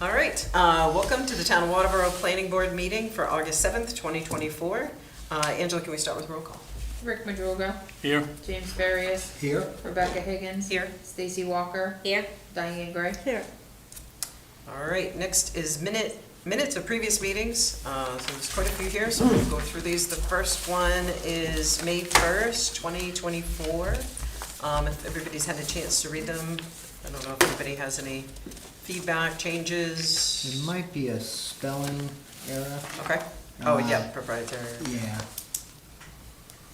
All right, welcome to the Town of Waterboro Planning Board meeting for August 7th, 2024. Angela, can we start with roll call? Rick Madruga. Here. James Farias. Here. Rebecca Higgins. Here. Stacy Walker. Here. Diane Gray. Here. All right, next is minutes of previous meetings. So there's quite a few here, so we'll go through these. The first one is May 1st, 2024. If everybody's had a chance to read them, I don't know if anybody has any feedback, changes. It might be a spelling error. Okay. Oh, yeah, proprietary. Yeah.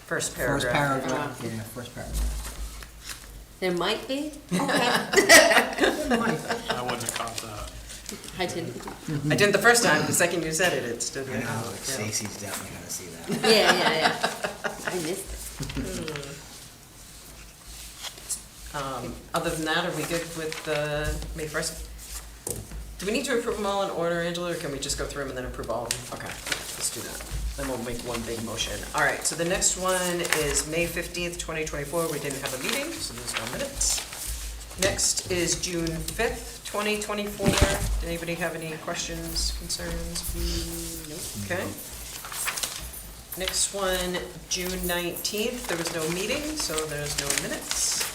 First First paragraph. paragraph, yeah, first paragraph. There might be. Okay. It might. I wouldn't have caught that. I didn't. I didn't the first time. The second you said it, it stood I right know, out. Stacy's definitely gonna see that. Yeah. I missed it. Other than that, are we good with May 1st? Do we need to approve them all in order, Angela, or can we just go through them and then approve all of them? Okay, let's do that. Then we'll make one big motion. All right, so the next one is May 15th, 2024. We didn't have a meeting, so there's no minutes. Next is June 5th, 2024. Did anybody have any questions, concerns? Nope. Okay. Next one, June 19th. There was no meeting, so there's no minutes.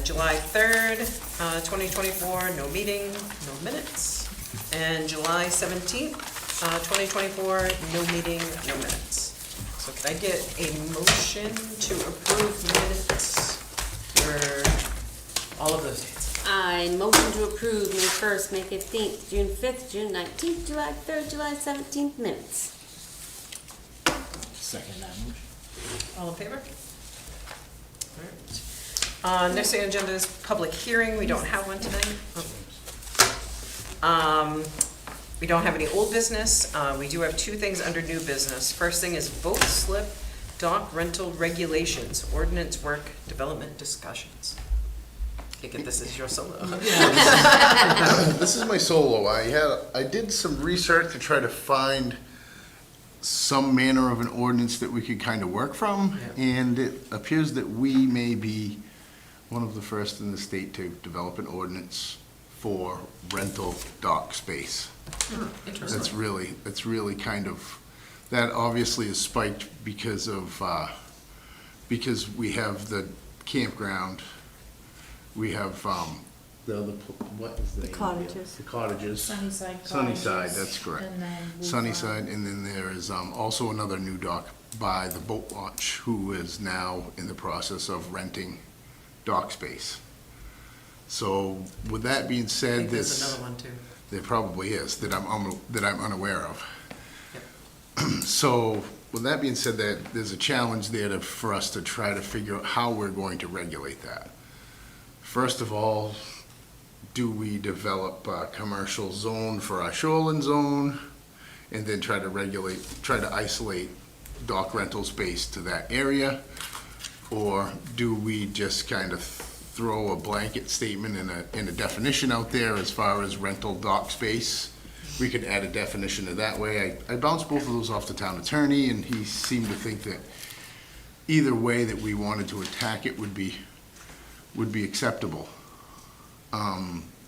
July 3rd, 2024, no meeting, no minutes. And July 17th, 2024, no meeting, no minutes. So can I get a motion to approve minutes for all of those dates? I motion to approve May 1st, May 15th, June 5th, June 19th, July 3rd, July 17th minutes. Second that motion. All in favor? All right. Next on the agenda is public hearing. We don't have one tonight. We don't have any old business. We do have two things under new business. First thing is boat slip dock rental regulations, ordinance work development discussions. Kick it, this is your solo. This is my solo. I did some research to try to find some manner of an ordinance that we could kind of work from, and it appears that we may be one of the first in the state to develop an ordinance for rental dock space. Interesting. That's really kind of, that obviously is spiked because of, because we have the campground, we have, the other, what is the name? cottages. The cottages. Sunnyside. Sunnyside, that's correct. And then Sunnyside, and then there is also another new dock by the boat launch, who is now in the process of renting dock space. So with that being I said, think there's this, another one too. there probably is, that I'm unaware of. Yep. So with that being said, that there's a challenge there for us to try to figure out how we're going to regulate that. First of all, do we develop a commercial zone for our shoreline zone and then try to isolate dock rental space to that area? Or do we just kind of throw a blanket statement and a definition out there as far as rental dock space? We could add a definition of that way. I bounced both of those off the town attorney, and he seemed to think that either way that we wanted to attack it would be acceptable.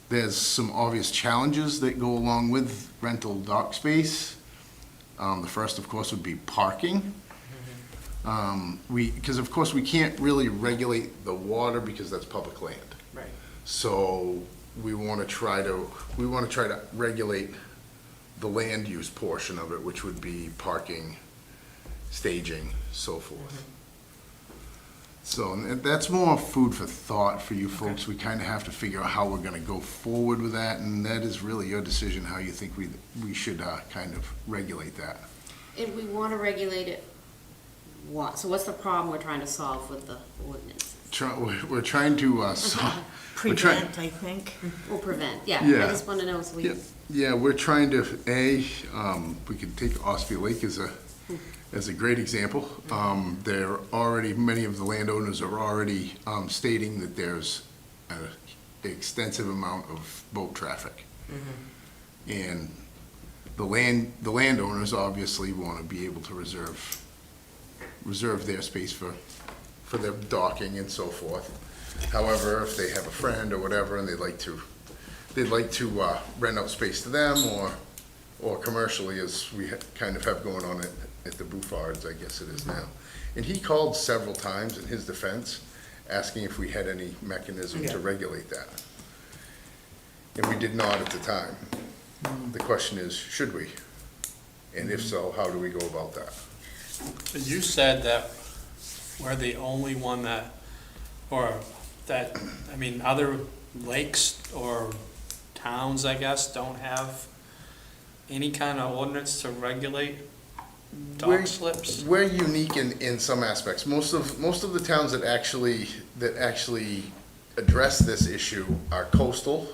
There's some obvious challenges that go along with rental dock space. The first, of course, would be parking. Because of course we can't really regulate the water because that's public land. Right. So we want to try to regulate the land use portion of it, which would be parking, staging, so forth. So and that's more food for thought for you folks. We kind of have to figure out how we're going to go forward with that, and that is really your decision how you think we should kind of regulate that. And we want to regulate it. What? So what's the problem we're trying to solve with the ordinance? We're trying to Prevent, I think. Or prevent, yeah. Yeah. I just want to know so we. Yeah, we're trying to, we could take Osprey Lake as a great example. Many of the landowners are already stating that there's an extensive amount of boat traffic. And the landowners obviously want to be able to reserve their space for their docking and so forth. However, if they have a friend or whatever and they'd like to they'd like to rent out space to them or commercially, as we kind of have going on at the Bouffards, I guess it is now. And he called several times in his defense, asking if we had any mechanism Yeah. to regulate that. And we did not at the time. The question is, should we? And if so, how do we go about that? You said that we're the only one that, or that, I mean, other lakes or towns, I guess, don't have any kind of ordinance to regulate We're- dock slips? We're unique in some aspects. Most of the towns that actually address this issue are coastal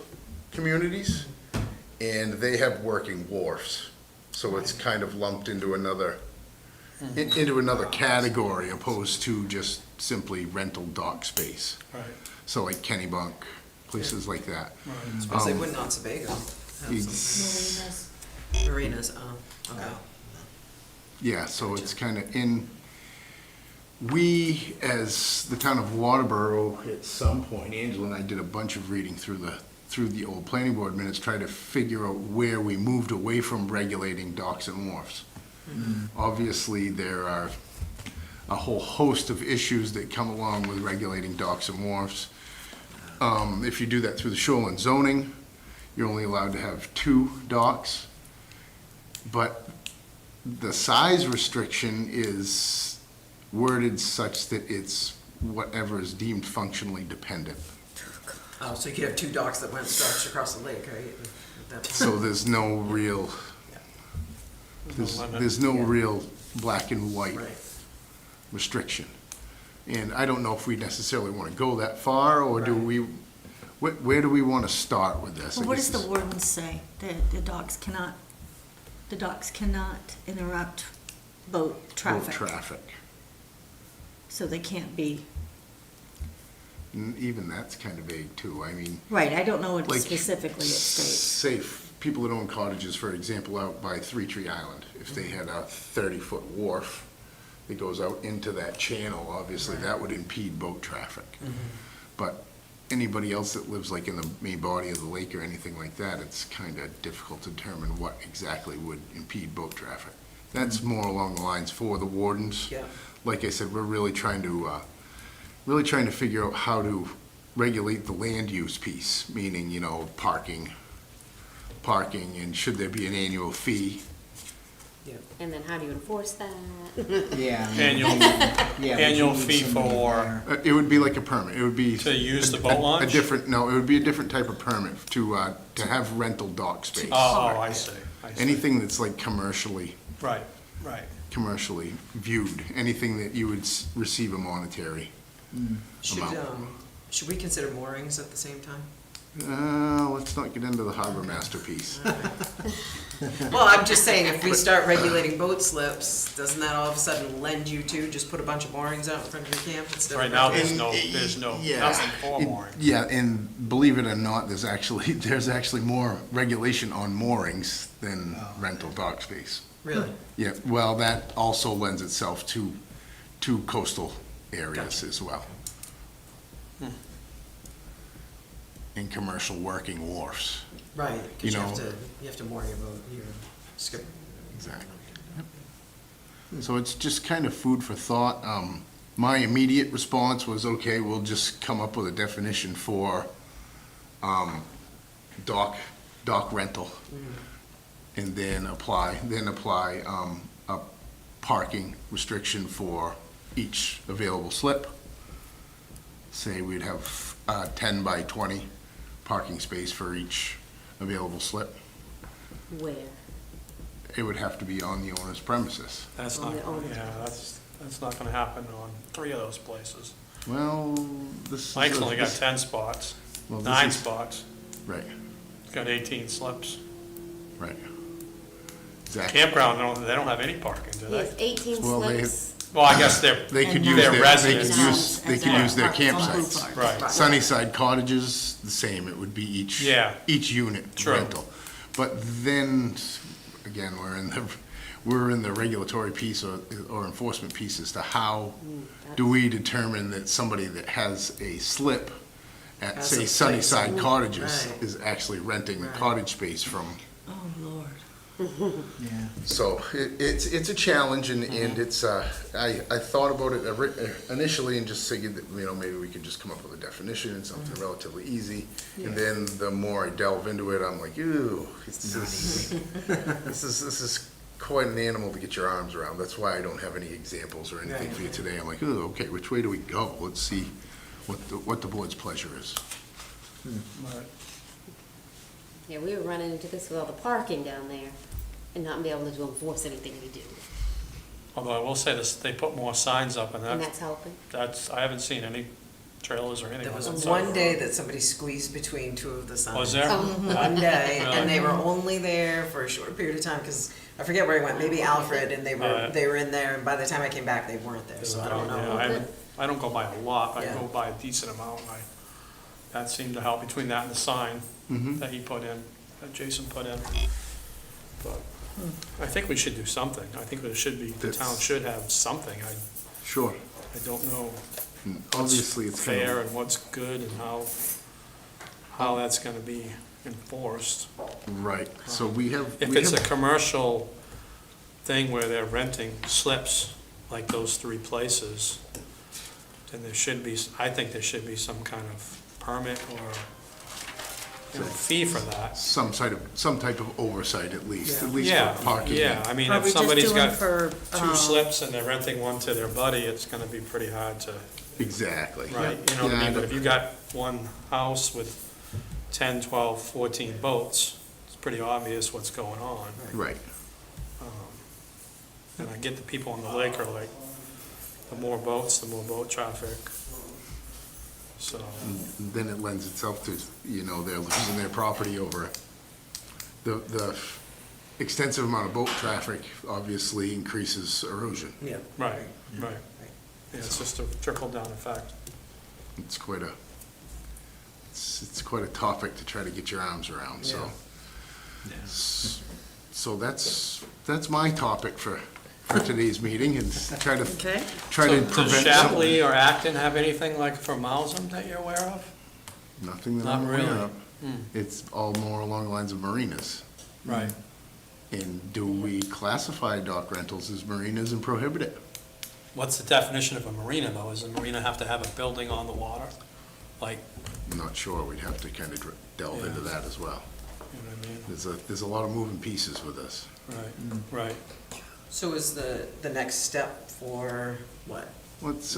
communities, and they have working wharfs. So it's kind of lumped into another category opposed to just simply rental dock space. Right, So like Kennebunk, places like that. right. Suppose they wouldn't on Sebago have Ex- some marinas, oh, okay. Yeah, so it's kind of we, as the town of Waterboro, at some point, Angela and I did a bunch of reading through the old planning board minutes, trying to figure out where we moved away from regulating docks and wharfs. Obviously, there are a whole host of issues that come along with regulating docks and wharfs. If you do that through the shoreline zoning, you're only allowed to have 2 docks. But the size restriction is worded such that it's whatever is deemed functionally dependent. Oh, so you could have 2 docks that went stretched across the lake, right? That's- So there's no real, there's no real black and white Right. restriction. And I don't know if we necessarily want to go that far, or do Right. we, where do we want to start with this? I Well, what guess does the is- ordinance say? The docks cannot interrupt boat Boat traffic, traffic. so they can't be, Even that's kind of vague too. I mean, right, I don't know what like, specifically it states. say, people that own cottages, for example, out by Three Tree Island, if they had a 30-foot wharf that goes out into that channel, obviously that would impede boat traffic. But anybody else that lives like in the main body of the lake or anything like that, it's kind of difficult to determine what exactly would impede boat traffic. That's more along the lines for the wardens. Yeah. Like I said, we're really trying to figure out how to regulate the land use piece, meaning, parking, and should there be an annual fee? And then how do you enforce that? Yeah. I mean, Annual, yeah, but you annual need fee somebody for, there. It would be like a permit, it would be. to use the a- boat a launch? different, no, it would be a different type of permit to have rental dock space. Oh, I see, I see. Anything that's like commercially Right, right. viewed, anything that you would receive a monetary. Should, amount. should we consider moorings at the same time? Let's not get into the harbor master piece. Well, I'm just saying, if we start regulating boat slips, doesn't that all of a sudden lend you to just put a bunch of moorings out in front of your camp instead of? Right now, there's And, no, yeah, nothing for it- mooring. Yeah, and believe it or not, there's actually more regulation on moorings than rental dock space. Really? Yeah, well, that also lends itself to coastal areas Gotcha. as well. And commercial working wharfs. Right, because You you have know- to moor your boat, your skip. Exactly. So it's just kind of food for thought. My immediate response was, okay, we'll just come up with a definition for dock rental. And then apply a parking restriction for each available slip. Say we'd have 10 by 20 parking space for each available slip. Where? It would have to be on the owner's premises. That's On not, the owner's yeah, that's not gonna happen on 3 of those places. Well, this is. Mike's only got this- 10 spots, well, this 9 is- spots, Right, it's got 18 slips. right. Exactly. Campground, they don't have any parking, do He they? has 18 Well, they- slips. Well, I guess they're, They could And use They're their, residents. they could use their campsites. right, Sunnyside cottages, the same, it would be each. Yeah. Each unit True. rental. But then, again, we're in the regulatory piece or enforcement piece as to how do we determine that somebody that has a slip at, That's say, a Sunnyside place. Cottages Right. is actually renting the Right. cottage space from. Oh, Lord. Yeah. So it's a challenge, and it's, I thought about it initially and just figured that, maybe we could just come up with a definition and something relatively easy. And then the more I delve into it, I'm like, ew, this is quite an animal to get your arms around. That's why I don't have any examples or anything for you today. I'm like, ooh, okay, which way do we go? Let's see what the board's pleasure is. Right. Yeah, we were running into this with all the parking down there and not be able to enforce anything we do. Although I will say this, they put more signs up, and And that's helping. I haven't seen any trailers or anything. There was on that one side. day that somebody squeezed between two of the signs. Was there? One day, Really? and they were only there for a short period of time, because I forget where I went, maybe Alfred, and they were in there, and by the time I came back, they weren't there, so I don't Yeah, know. I don't go by a lot, I Yeah. go by a decent amount, and that seemed to help between that and the sign that he put in, that Jason put in. But I think we should do something, I think the That's- town should have something, Sure. I don't know And obviously, it's kind fair of, and what's good and how that's gonna be enforced. right, so we have. If it's a commercial thing where they're renting slips, like those three places, then I think there should be some kind of permit or, fee for that. Some type of oversight at least Yeah, for parking. yeah, I mean, Are if we just somebody's doing got for, two slips and they're renting one to their buddy, it's gonna be pretty hard to, Exactly. right, you know what I Yeah, mean? But if you got one house with 10, 12, 14 boats, it's pretty obvious what's going on. Right, And I get the people on the lake are like, the more boats, the more boat traffic. So, and then it lends itself to, they're losing their property over it. The extensive amount of boat traffic obviously increases erosion. Yeah. right. Yeah, it's just a trickle down effect. It's quite a topic to try to get your arms around, so. So that's my topic for today's meeting, and try to Okay. prevent Does some. Shapley or Acton have anything like for Mausam that you're aware of? Nothing that Not I'm aware really. of. It's all more along the lines of marinas. Right. And do we classify dock rentals as marinas and prohibit it? What's the definition of a marina, though? Does a marina have to have a building on the water? Like, I'm not sure, we'd have to kind of delve into Yeah. that as well. you know what I mean? There's a lot of moving pieces with this. Right. So is the next step for what? Let's,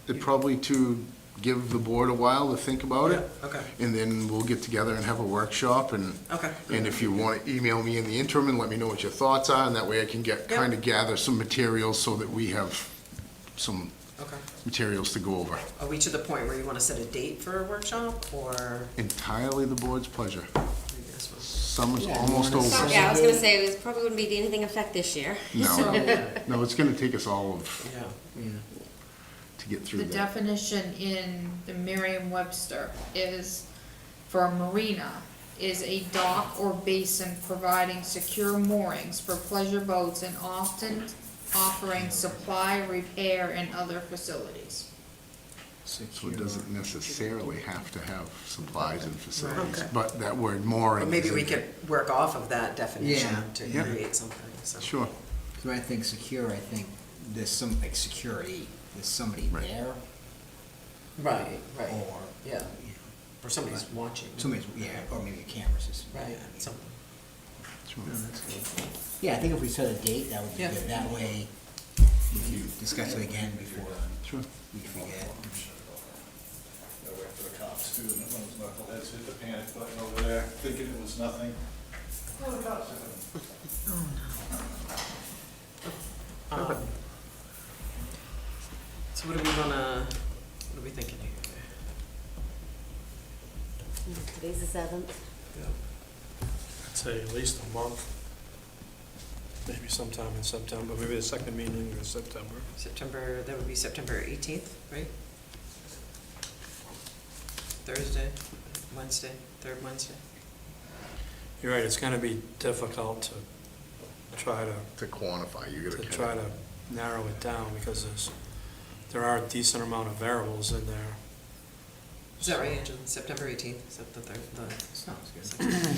it probably to give the board a while to think about it. Okay, And then we'll get together and have a workshop, and okay. if you want to email me in the interim and let me know what your thoughts are, and that way I can kind of gather some materials so that we have some Okay. materials to go over. Are we to the point where you want to set a date for a workshop, or? Entirely the board's pleasure. I guess we'll- Summer's almost over. Yeah, I was gonna say, it probably wouldn't be anything effect this year. No, it's gonna take us all of, Yeah. to get The through that. definition in the Merriam-Webster is, for a marina, is a dock or basin providing secure moorings for pleasure boats and often offering supply, repair, and other facilities. So it doesn't necessarily have to have supplies and facilities, Okay. but that word mooring. But maybe is we in could work off of that definition Yeah. to Yeah. create something, so. there. Sure, When I think secure, I think there's some, like security, there's somebody Right. there, Right, right, or, yeah, you know, or somebody's watching. somebody's, yeah, or maybe a camera system. Right, Yeah, I mean, something. sure. Yeah, I think if we set a date, that would be Yeah. good. That way, we can discuss it again before Sure. we forget. I wait for the cops too, and one of those knuckleheads hit the panic button over there, thinking it was nothing. Oh, the cops are coming. So what do we wanna, what are we thinking here? Today's the 7th. I'd say at least a month. Maybe sometime in September, maybe the second meeting in September. September, that would be September 18th, right? Thursday, Wednesday, third Wednesday? You're right, it's gonna be difficult to try To quantify, you gotta to kind try of, to narrow it down, because there are a decent amount of variables in there. Is that right, Angela? September 18th, is that the third, Sounds good.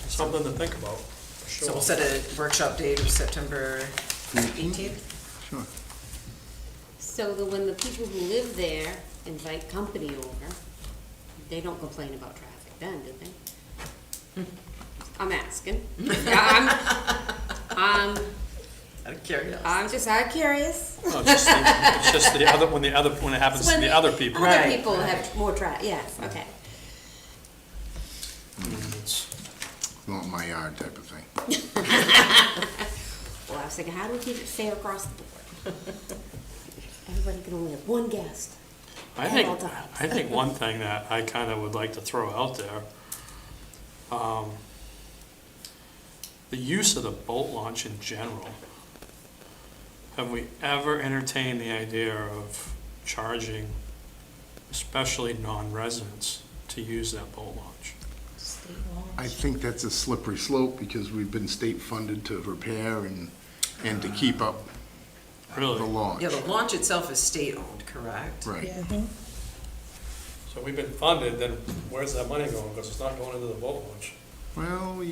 Something to think about, for sure. So we'll set a workshop date of September 18th? Sure. So when the people who live there invite company over, they don't complain about traffic then, do they? I'm asking. I'm Curious. just out curious. No, it's just the other, when it happens to When the other people. Other Right, people right. have more yes, okay. It's- Not my yard type of thing. Well, I was thinking, how do we keep it fair across the board? Everybody can only have one guest. I think one thing that I kind of would like to throw out there, the use of the boat launch in general. Have we ever entertained the idea of charging, especially non-residents, to use that boat launch? State law. I think that's a slippery slope because we've been state funded to repair and to keep up the Really? launch. Yeah, the launch itself is state-owned, correct? Right. So we've been funded, then where's that money going? Because it's not going into the boat launch. Well,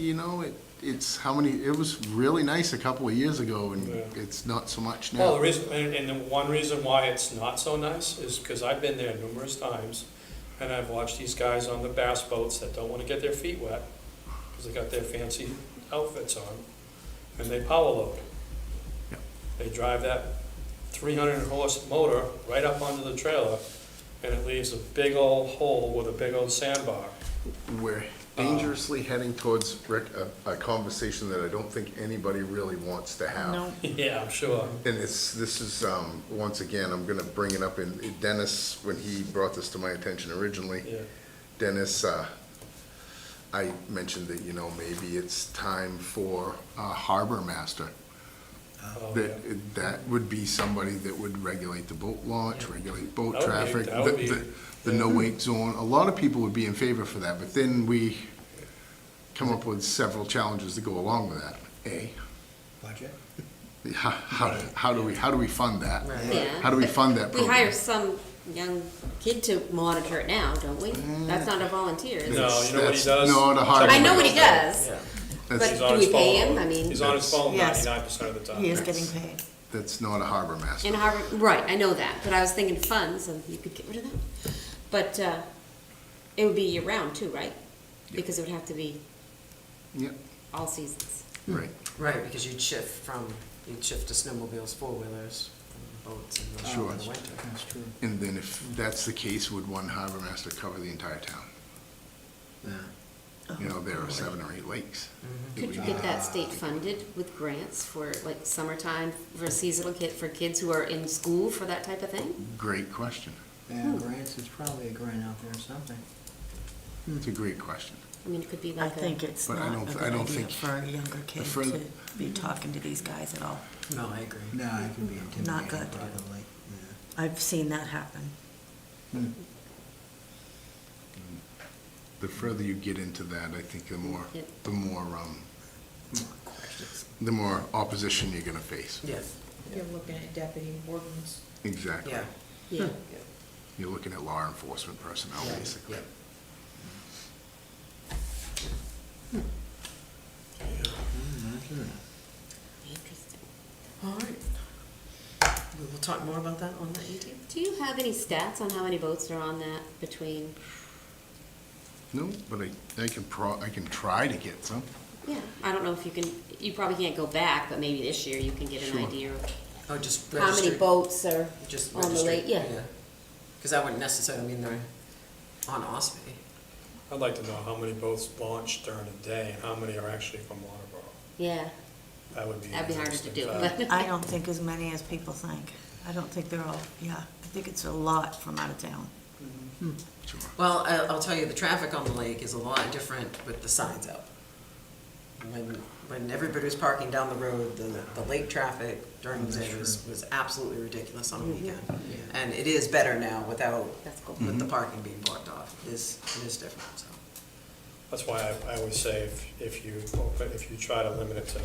it's how many, it was really nice a couple of years ago and Yeah. it's not so much Well, the now. reason, and the one reason why it's not so nice is because I've been there numerous times, and I've watched these guys on the bass boats that don't want to get their feet wet, because they got their fancy outfits on, and they power load. Yep. They drive that 300 horse motor right up onto the trailer, and it leaves a big old hole with a big old sandbar. We're dangerously heading towards, Rick, a conversation that I don't think anybody really wants to have. No, Yeah, I'm sure. And this is, once again, I'm gonna bring it up, and Dennis, when he brought this to my attention originally, Yeah. Dennis, I mentioned that, maybe it's time for a harbor master. Oh, yeah. That would be somebody that would regulate the boat launch, regulate boat That would be- traffic, that would be- the no-wake zone. A lot of people would be in favor for that, but then we come up with several challenges to go along with that. Budget? How do we fund that? Right. Yeah. How do we fund that We program? hire some young kid to monitor it now, don't we? That's not a volunteer, is it? No, you know what he That's does? not a hard- I know what he does, Yeah. but That's, He's on do his we pay phone. him? I mean, He's on his phone Yes. 99% of the time. he is getting paid. that's not a harbor master. in Harvard, right, I know that, but I was thinking funds, and you could get rid of them. But, it would be year-round too, right? Because it would have to be Yep, all seasons. right. Right, because you'd shift to snowmobiles, four-wheelers, boats in the Sure. in the winter. That's true. And then if that's the case, would one harbor master cover the entire town? There are 7 or 8 lakes. that Could we you need. get that state funded with grants for like summertime, for seasonal for kids who are in school for that type of thing? Great question. Yeah, grants, there's probably a grant out there or something. It's a great question. I mean, it could be I like think it's But I not a don't- good I don't idea think- for a younger kid for- to be talking to these guys at all. No, I agree. No, it can be intimidating. Not good. Probably, I've seen that happen. yeah. The further you get into that, I think the more, Yep. the more opposition you're gonna face. Yeah, You're looking at deputy wardens. Exactly. yeah. Yeah. You're looking at law enforcement personnel, Yeah, basically. yeah. Interesting. All right. We will talk more about that on the 18th. Do you have any stats on how many boats are on that between, No, but I can try to get some. yeah, I don't know if you can, you probably can't go back, but maybe this year you can get an Sure. idea of Oh, just how many registered. boats are Just on the registered, lake, yeah. Because that wouldn't necessarily mean they're on Ospey. I'd like to know how many boats launch during the day and how many are actually from Waterboro. Yeah, That would be. that'd be harder to interesting do, fact. but. I don't think as many as people think. I don't think they're all, yeah, I think it's a lot from out of town. Sure. Well, I'll tell you, the traffic on the lake is a lot different with the signs up. When everybody was parking down the road, the lake traffic during the day was absolutely ridiculous on a weekend. And it is better now without, That's cool. with the parking being blocked off. It is different, so. That's why I always say if you try to limit it to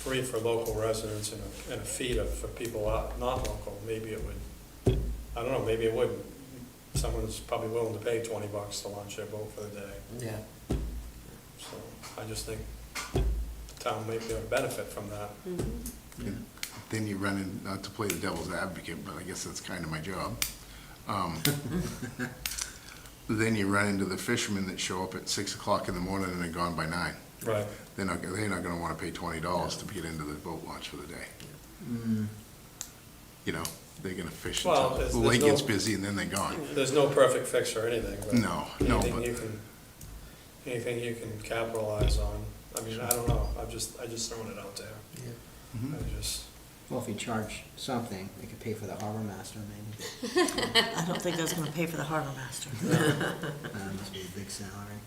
free for local residents and a fee for people not local, maybe it would, I don't know, maybe it would. Someone's probably willing to pay $20 to launch their boat for the day. Yeah. So I just think the town may be able to benefit from that. And then you run in, not to play the devil's advocate, but I guess that's kind of my job. Then you run into the fishermen that show up at 6 o'clock in the morning and they're gone by 9. Right. They're not gonna wanna pay $20 to get into the boat launch for the day. You know, they're gonna fish Well, until there's the lake no- gets busy and then they're gone. There's no perfect fix or anything, but No, but anything you can capitalize on. I mean, I don't know, I just throwing it out there. Mhm. I just, Well, if you charge something, they could pay for the harbor master, maybe. I don't think that's gonna pay for the harbor master. Must be a big salary.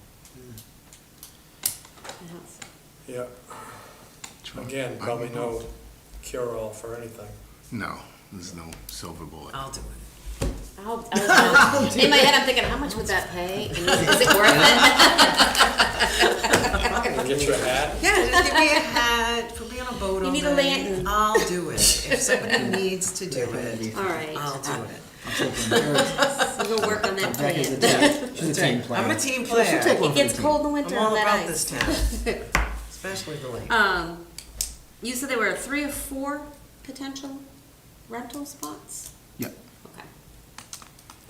yeah, Sure. again, probably no cure-all for anything. No, there's no silver bullet. I'll do it. In my head, I'm thinking, how much would that pay? And is it worth it? Get your hat. Yeah, just give me a hat, put me on a boat You all need a day. lantern. I'll do it. If somebody needs to do it, All right. I'll do it. I'll take one. We'll work on that Jack is a plan. team. She's a team player. I'm a team She'll take player. one It for the gets team. cold in the I'm winter all on that about ice. this town, especially the lake. You said there were 3 or 4 potential rental spots? Yeah, Okay.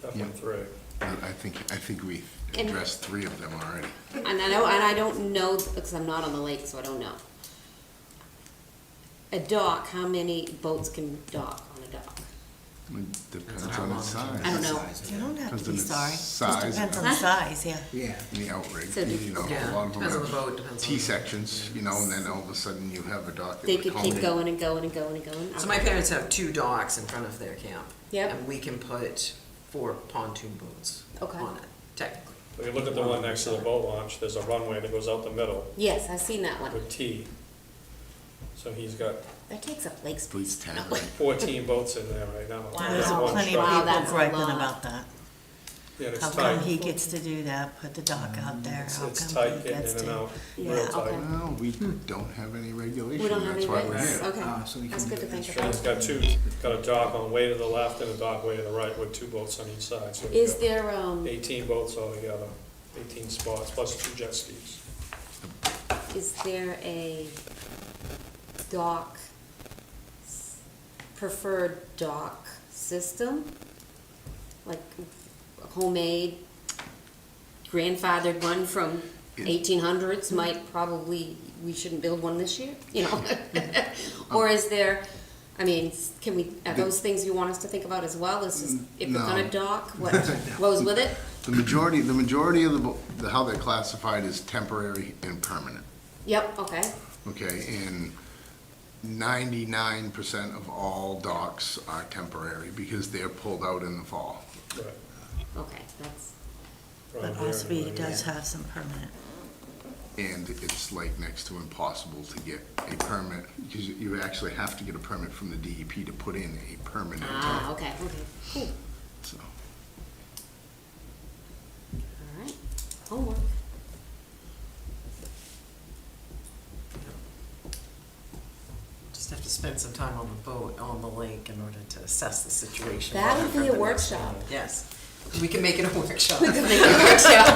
Definitely 3. I think we And- addressed 3 of them already. And I don't know, because I'm not on the lake, so I don't know. A dock, how many boats can dock on a dock? It depends That's on how the size. I don't know. You don't have to Depends be on the sorry. Just size. depends on the size, yeah. Yeah. And the outrig, So do- you know, Yeah, a lot of them depends on the have boat, depends on. T-sections, you know, and then all of a sudden you have a dock that They would could keep accommodate. going and going and going and going? So my Okay. parents have 2 docks in front of their camp. Yep. And we can put 4 pontoon boats Okay. on it, technically. If you look at the one next to the boat launch, there's a runway that goes out the middle Yes, I've seen that one. with T. So he's got That takes up lake At least space. 10. 14 boats in there right now. Wow. There's That's one plenty of Wow, structure. people that's a griping lot. about that. Yeah, and it's How come tight. he gets to do that, put the dock out there, how It's come tight he getting gets in and to? out, Yeah, real okay. tight. Well, we don't have any regulation, We don't have that's any why we're regs. here. Okay, So we that's can good to do think that. And about. it's got a dock on way to the left and a dock way to the right with 2 boats on each side. So you've Is got there, 18 boats altogether, 18 spots, plus 2 jet skis. is there a dock, preferred dock system? Like a homemade, grandfathered one from Yeah. 1800s might probably, we shouldn't build one this year, you know? Or is there, I mean, are those things you want us to think about as well? Is just, if we're gonna No. dock, what goes with it? The majority of how they're classified is temporary and permanent, Yep, okay, okay? And 99% of all docks are temporary because they're pulled out in the fall. Right. okay, that's, around But here Osby anyway. does have some permanent. And it's like next to impossible to get a permit, because you actually have to get a permit from the DEP to put in a permanent dock. okay, cool, So, all right, homework. Just have to spend some time on the boat, on the lake, in order to assess the situation. That'll for be a the next workshop. meeting. Yes, we can make it a workshop. Make a workshop.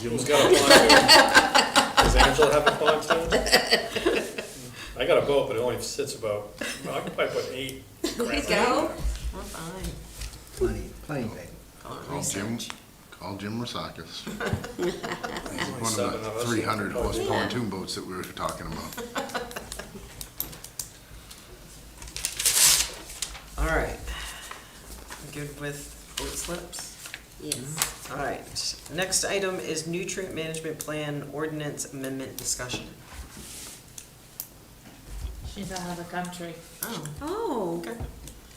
Who's got a pontoon? Does Angela have a pontoon? I got a boat, but it only sits about, well, I can probably put 8. There you go. We're fine. Plenty big. Call it call Jim, research. call Jim Rosakis. He's one 7 of of the us. 300 horse Yeah. pontoon boats that we were talking about. All right. Good with boat slips? Yes. All right. Next item is nutrient management plan ordinance amendment discussion. She's out of the country. Oh, Oh, okay.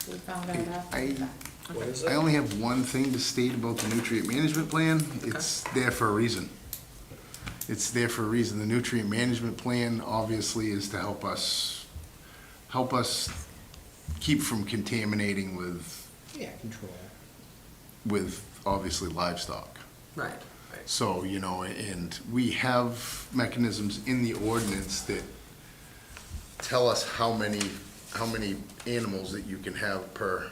We found out after I, the fact. What is I it? only have one thing to state about the nutrient management plan. It's there for a reason. It's there for a reason. The nutrient management plan obviously is to help us keep from contaminating Yeah, control. with obviously livestock. Right. Right. So, you know, and we have mechanisms in the ordinance that tell us how many animals that you can have per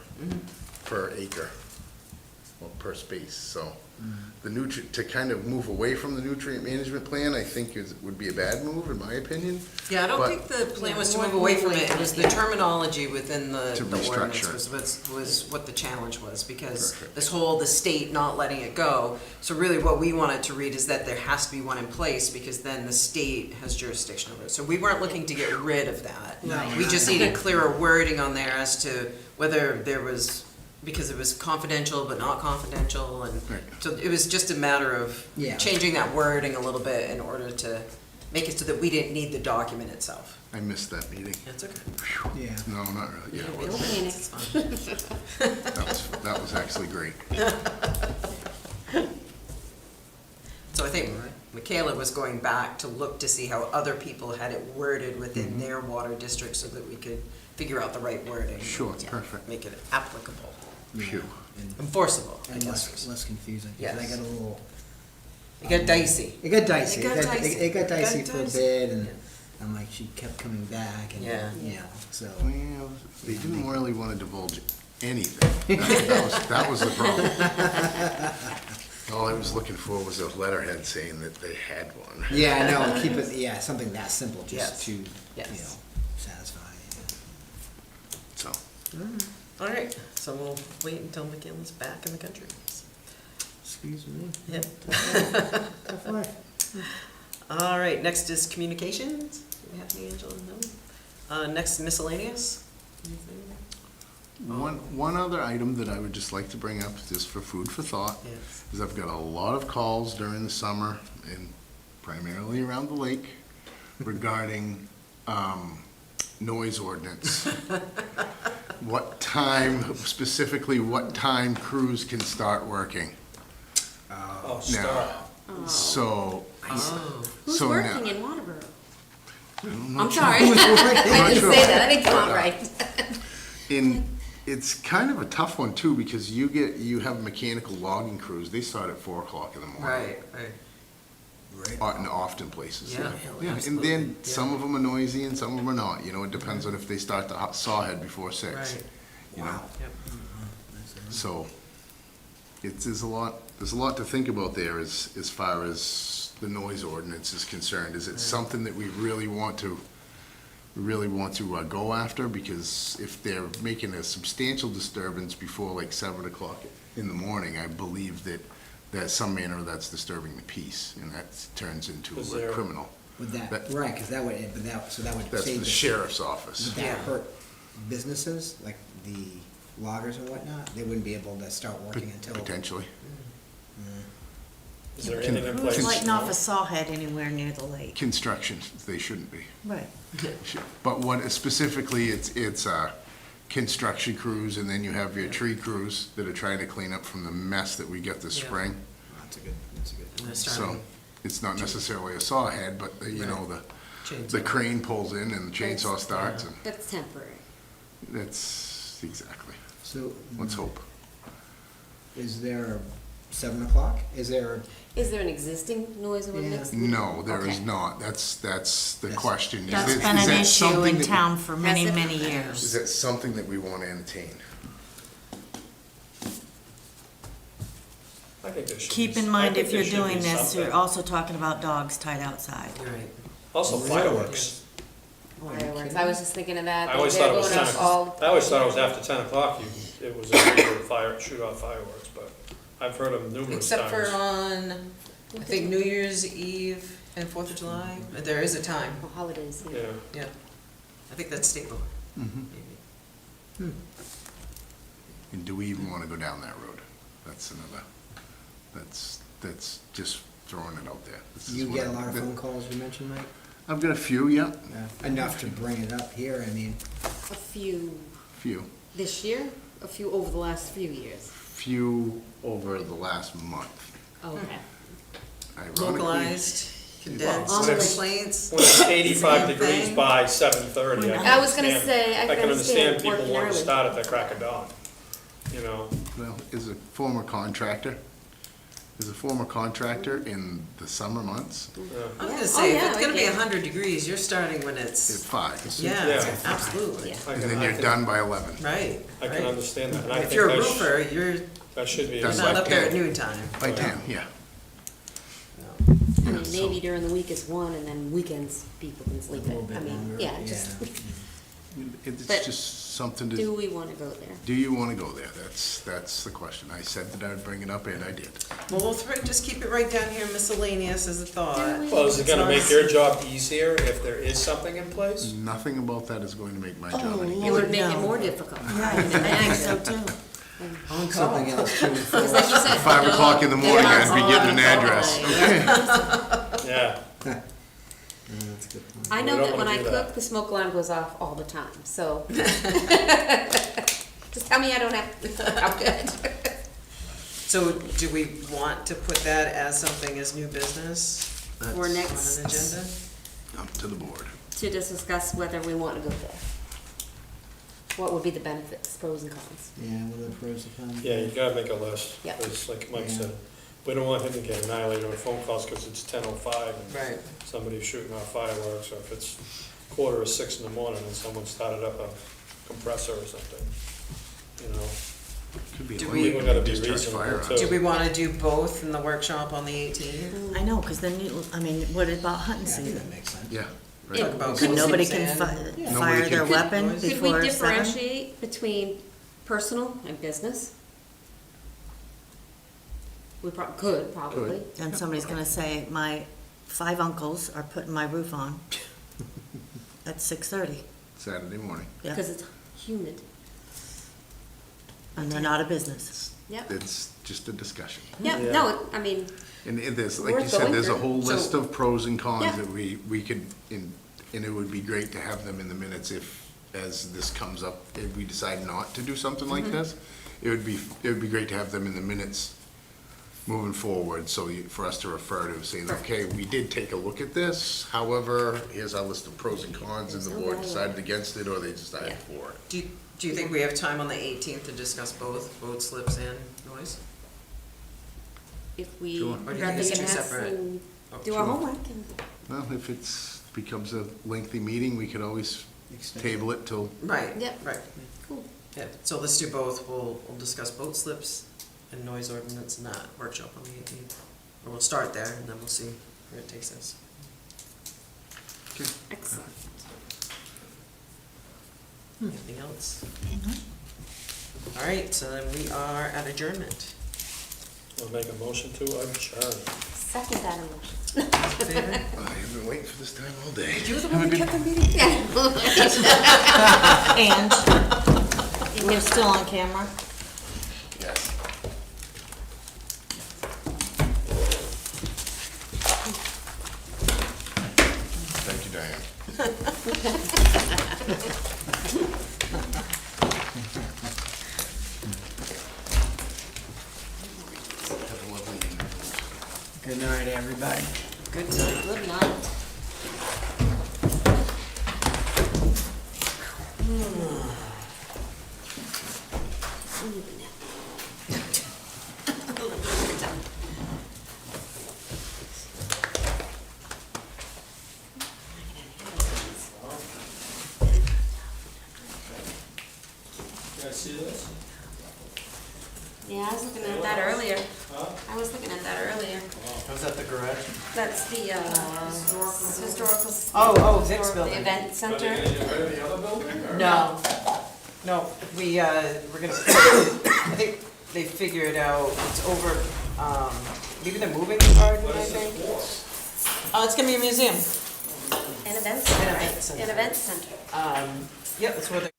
acre, or per space, so. The to kind of move away from the nutrient management plan, I think would be a bad move, in my opinion. Yeah, I don't But- think the plan was to Yeah, move away from move it, away it was from the it, yeah. terminology within the To ordinance restructure. was what the challenge was, because Perfect. this whole, the state not letting it go. So really what we wanted to read is that there has to be one in place, because then the state has jurisdiction over it. So we weren't looking to get rid of that. No, We not just at all. needed clearer wording on there as to whether there was, because it was confidential but not confidential, and Right. so it was just a matter of Yeah. changing that wording a little bit in order to make it so that we didn't need the document itself. I missed that meeting. That's okay. Yeah. No, not really, yeah, it Don't was. panic. It's fine. That was actually great. So I think Michaela was going back to look to see how other people had it worded within their water district so that we could figure out the right wording. Sure, and perfect. Make it applicable, Phew. And- enforceable, I And guess. less confusing, 'cause Yes. I got a little. It got dicey. It got dicey. It got dicey. It got dicey It got for a dicey. bit, and Yeah. I'm like, she kept coming back, and, Yeah. you know, so. Well, they didn't really want to divulge anything. That was the problem. All I was looking for was a letterhead saying that they had one. Yeah, I know, keep it, yeah, something that simple, Yes. just to, you know, Yes. satisfy. So, All right, so we'll wait until Michaela's back in the country. Excuse me. Yeah. Tough life. All right, next is communications. Do we have any, Angela? No? Next miscellaneous? Anything? one other item that I would just like to bring up, just for food for thought, Yes. is I've got a lot of calls during the summer, and primarily around the lake, regarding noise ordinance. Specifically, what time crews can start working. Oh, stop. So, Oh, Who's So working now- in Waterboro? I'm I'm not sorry. I didn't sure. say that, I didn't come out right. it's kind of a tough one too, because you have mechanical logging crews, they start at 4 o'clock in the morning. right, right. Right. In often places. Yeah, Yeah, and absolutely, then yeah. some of them are noisy and some of them are not, you know, it depends on if they start the sawhead before 6. Right. You know, Yep. so, there's a lot to think about there as far as the noise ordinance is concerned. Is it something that we really want to go after? Because if they're making a substantial disturbance before like 7 o'clock in the morning, I believe that some manner that's disturbing the peace, and that turns into Is a there- criminal. Would that, That- right, because that would, but that, so that would That's save the the. sheriff's office. Would that Yeah. hurt businesses, like the loggers and whatnot? They wouldn't be able to start working until. Potentially. Is there Can- anything in Who's place? lighting off a sawhead anywhere near the lake? Construction, they shouldn't be. Right. But what specifically, it's construction crews, and then you have your tree crews that are trying to clean up from the mess that we get this Yeah. spring. That's a good. And they're So, starting it's not necessarily a saw head, but, you know, the chainsaw. crane pulls in and the chainsaw starts, and That's temporary. that's, exactly. So. Let's hope. Is there 7 o'clock? Is there, Is there an existing noise ordinance? No, there is Okay. not. That's the That's- question. Is That's it- been is an that issue something in that- town for many, Has it? many Is years. that something that we want to entertain? I think there should Keep be- in I mind, think if there you're should be doing this, something. you're also talking about dogs tied outside. You're right. Also fireworks. Fireworks, I was just thinking of that. I always They're thought it was going 10 off all- o'clock. I always thought it was after 10 o'clock, it was illegal to shoot off fireworks, but I've heard them numerous Except for times. on, I think New Year's Eve and 4th of July, there is a time, Oh, holidays, yeah. Yeah, yeah. I think that's state law, Mhm. maybe. And do we even want to go down that road? That's another, that's just throwing it out there. This is you what get a I- lot of phone calls, you mentioned, Mike? I've got a few, yeah, Enough to bring it up here, I mean, A few few. this year, a few over the last few years. Few over the last month. Okay. Ironically, Localized, condensed Well, when complaints. when it's 85 Same degrees thing. by 7:30, I was gonna say, I I can understand people working wanting to early. start at the crack of dawn, you know? Well, as a former contractor, As a former contractor in the summer months, I was Yeah. gonna Oh, say, if yeah, it's gonna be okay. 100 degrees, you're starting when at it's, 5, yeah, Yeah. absolutely, Yeah. and then you're done by 11. right, I can right. understand that, and I If think you're a that roofer, you're that should be. Done not by up there at 10. noon time. By 10, yeah. I Yeah, mean, so- maybe during the week it's 1 and then weekends people can A sleep little in. I bit mean, longer. yeah, just, It's But just something do to, we wanna go there? do you want to go there? That's the question. I said that I would bring it up, and I did. Well, we'll just keep it right down here miscellaneous as a thought. Well, is it gonna make your job easier if there is something in place? Nothing about that is going to make my Oh, job any It easier. would make it no. more difficult. Yeah, I think so too. On call. Something else too. Because like you said. 5 o'clock in the morning, I'd be getting an address. Yeah, That's a good point. I We know don't that when wanna I do that. cook, the smoke alarm goes off all the time, so. Just tell me I don't have to, I'm good. So do we want to put that as something as new business? For On next- an agenda? Up to the board. To discuss whether we want to go there. What would be the benefits, pros and cons? Yeah, with the pros and cons. yeah, you gotta make a list, Yeah. because like Mike Yeah. said, we don't want him to get annihilated on phone calls because it's 10:05 and Right. somebody's shooting off fireworks, or if it's 5:45 in the morning and someone started up a compressor or something, you know? Could be Do a we- People gotta be discharge reasonable, fire too. on. Do we want to do both in the workshop on the 18th? I know, because then you, I mean, what about hunting Yeah, I think season? that makes sense. Yeah, Yeah. right. About So both nobody sleeps can in. fire Nobody their can- weapon Could Could we before 7? differentiate between personal and business? We could, probably. Then somebody's gonna say, my 5 uncles are putting my roof on at 6:30. Saturday morning. Yeah, Because it's humid. and they're not a business. Yep. It's just a discussion. Yep, Yeah. no, I mean, And there's, like you Worth said, going there's a through. whole So- list of pros and cons Yeah. that we could, and it would be great to have them in the minutes if, as this comes up, if we decide not to do something like this. It would be great to have them in the minutes moving forward, so for us to refer to, saying, okay, we did take a look at this, however, here's our list of pros and cons, and the There's no board matter decided what. against it, or they decided Yeah. for it. Do you think we have time on the 18th to discuss both boat slips and noise? if we Sure. Or do you grab think the it's two gas separate? and Oh, do our sure. homework and. Well, if it's, becomes a lengthy meeting, we could always Extend table it till, Right, Yep. right. Cool. Yeah, so let's do both. We'll discuss boat slips and noise ordinance in that workshop on the 18th. Or we'll start there and then we'll see where it takes us. Excellent. Anything else? All right, so then we are at adjournment. We'll make a motion to adjourn. Second that emotion. All in favor? I have been waiting for this time all day. You're the one who kept the meeting. And you're still on camera? Yes. Thank you, Diane. Have a lovely evening. Good night, everybody. Good night. Good night. You guys see this? Yeah, I was looking at that earlier. Huh? I was looking at that earlier. Was that the garage? That's the, historical. Oh, Vic's the building. event Are center. they gonna get rid of the other building, or? No, no, we're gonna, I think they figured out, it's over, maybe they're moving the garden, What I is think. this for? It's gonna be a museum. An event center. An event center. An event center. Yep, that's where the